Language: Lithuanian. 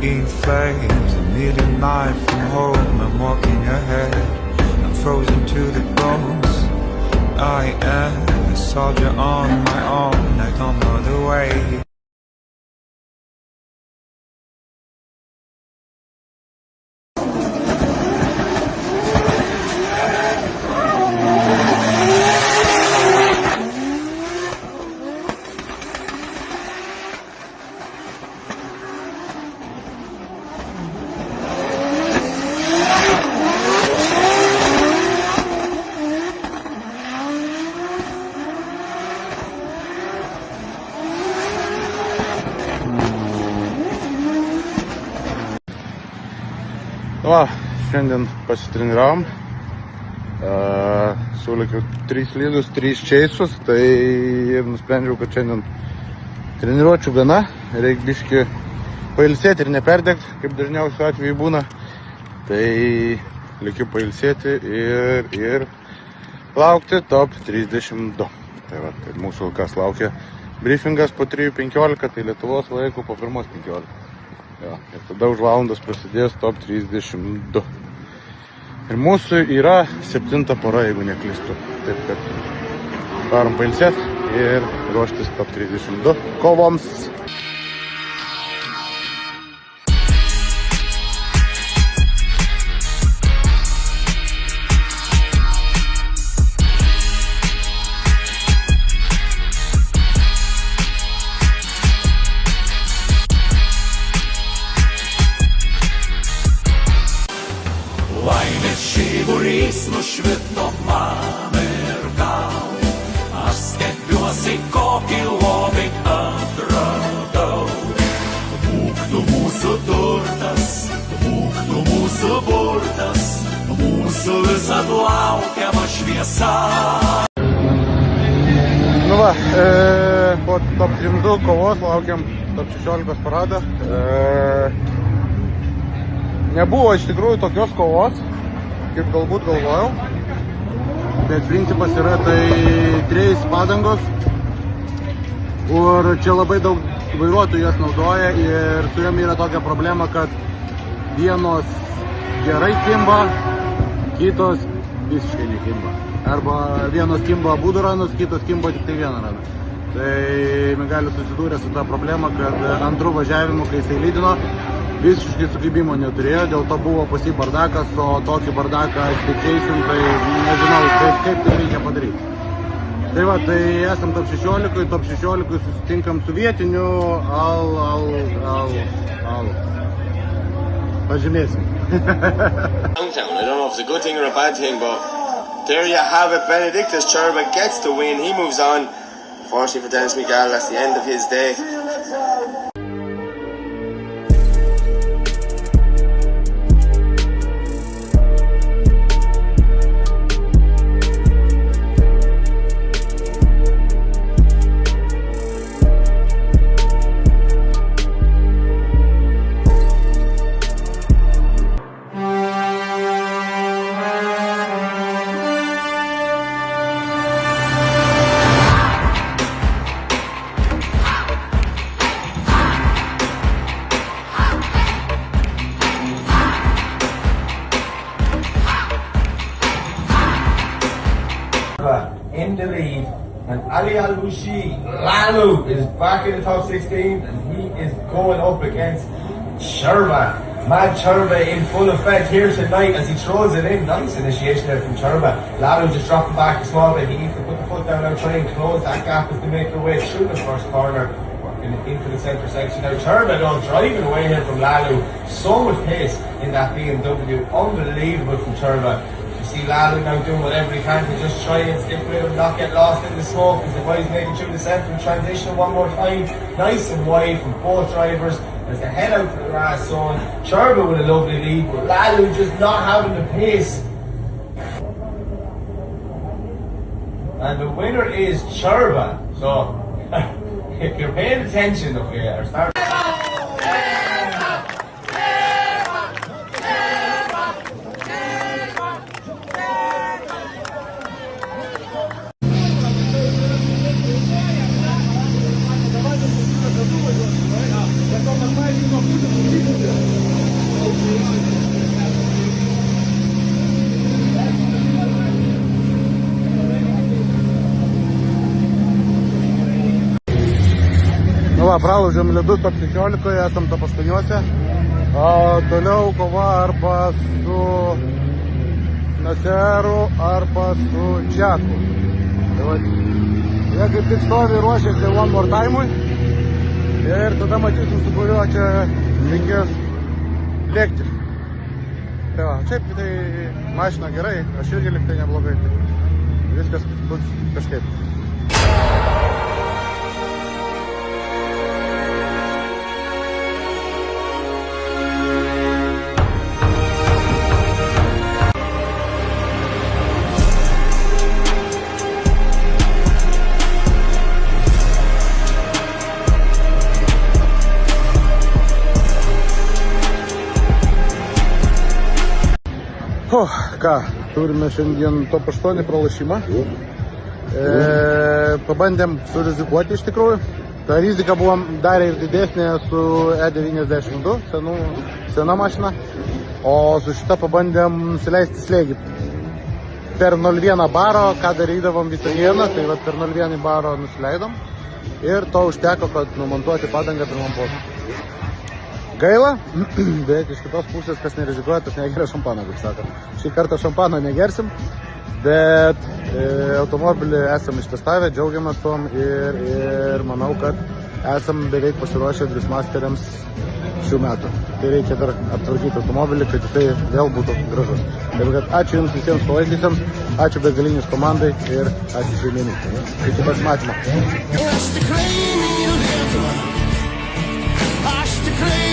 eating flames. I need a knife from home. I'm walking ahead. I'm frozen to the bones. I am a soldier on my own. I don't know the way. Va, šiandien pasitreniravome, sulikiau 3 slidus, 3 čeisus, tai ir nusprendžiau, kad šiandien treniruočių gana, reikia biškį pailsėti ir neperdegti, kaip dažniausiu atveju būna, tai likiu pailsėti ir laukti top 32. Tai va, tai mūsų kas laukia briefingas po 3:15, tai Lietuvos laikų po 1:15. Ja, ir tada už valandos prasidės top 32. Ir mūsų yra 7 pora, jeigu neklystu. Taip kad varom pailsėti ir ruoštis top 32 kovoms. Laimės šiburys nušvito man ir tau. Aš stebiuosi, kokį lobį atradau. Būk tu mūsų turtas, būk tu mūsų burtas, mūsų visad laukiama šviesa. Nu va, po top 32 kovos laukiam top 16 paradą. Nebuvo iš tikrųjų tokios kovos, kaip galbūt galvojau, bet principas yra tai 3 padangos, kur čia labai daug vairuotojų jas naudoja ir su jom yra tokia problema, kad vienos gerai kimba, kitos visiškai nekimba. Arba vienos kimba abudu ranus, kitos kimba tik tai vieną raną. Tai Migalis susidūrė su tą problemą, kad antrų važiavimų, kai jisai lydino, visiškai sukibimo neturėjo, dėl to buvo pas jį bardakas, o tokį bardaką atskaičiaisim, tai nežinau, kaip tai reikia padaryti. Tai va, tai esam top 16 susitinkam su vietiniu, pažymėsim. Downtown. I don't know if it's a good thing or a bad thing, but there you have it. Benedictus Cherba gets the win. He moves on. Fortunately for Dennis Miguel, that's the end of his day. In the lead, and Ali Al-Bushi, Lalu, is back in the top 16, and he is going up against Cherba. Mad Cherba in full effect here tonight as he throws it in. Nice initiation there from Cherba. Lalu just dropping back a small bit. He needs to put the foot down and try and close that gap as they make their way through the first corner, working into the centre section. Now Cherba though driving away here from Lalu. So much pace in that BMW. Unbelievable from Cherba. See Lalu now doing whatever he can to just try and stick with him, not get lost in the smoke as the boys making through the centre and transition one more time. Nice and wide from both drivers as they head out to the grass zone. Cherba with a lovely lead, but Lalu just not having the pace. And the winner is Cherba. So if you're paying attention up here, start. Thank you. Va, pralaužėm ledus top 15, esam top 8. O toliau kova arba su Naseru, arba su Džeku. Tai va, jie kaip tik stovi ruošiasi one more time'ui. Ir tada matysim, su kuriuo čia reikės lėkti. Tai va, šiaip tai mašina gerai, aš irgi liktai neblogai. Tai viskas bus kažkaip. Ką, turime šiandien top 8 pralašymą. Pabandėm surizikuoti iš tikrųjų. Ta rizika buvo dar ir didesnė su E92, sena mašina. O su šita pabandėm nusileisti slėgį. Per 0,1 baro, ką darydavom visą dieną, tai va per 0,1 baro nusileidom. Ir to užteko, kad numontuoti padangą pirmam posūkiui. Gaila, bet iš kitos pusės, kas nerizikuoja, tas negeria šampaną, kaip sako. Šį kartą šampaną negersim, bet automobilį esam ištestavę, džiaugiamės tom ir manau, kad esam beveik pasiruošę Drifmasteriams šių metų. Tai reikia dar aptvarkyti automobilį, kad jisai vėl būtų gražus. Taip kad ačiū Jums visiems palaikysiams, ačiū Begalinis komandai ir ačiū šeimininkui. Iki pasimatymo. Aš tikrai myliu Lietuvą. Aš tikrai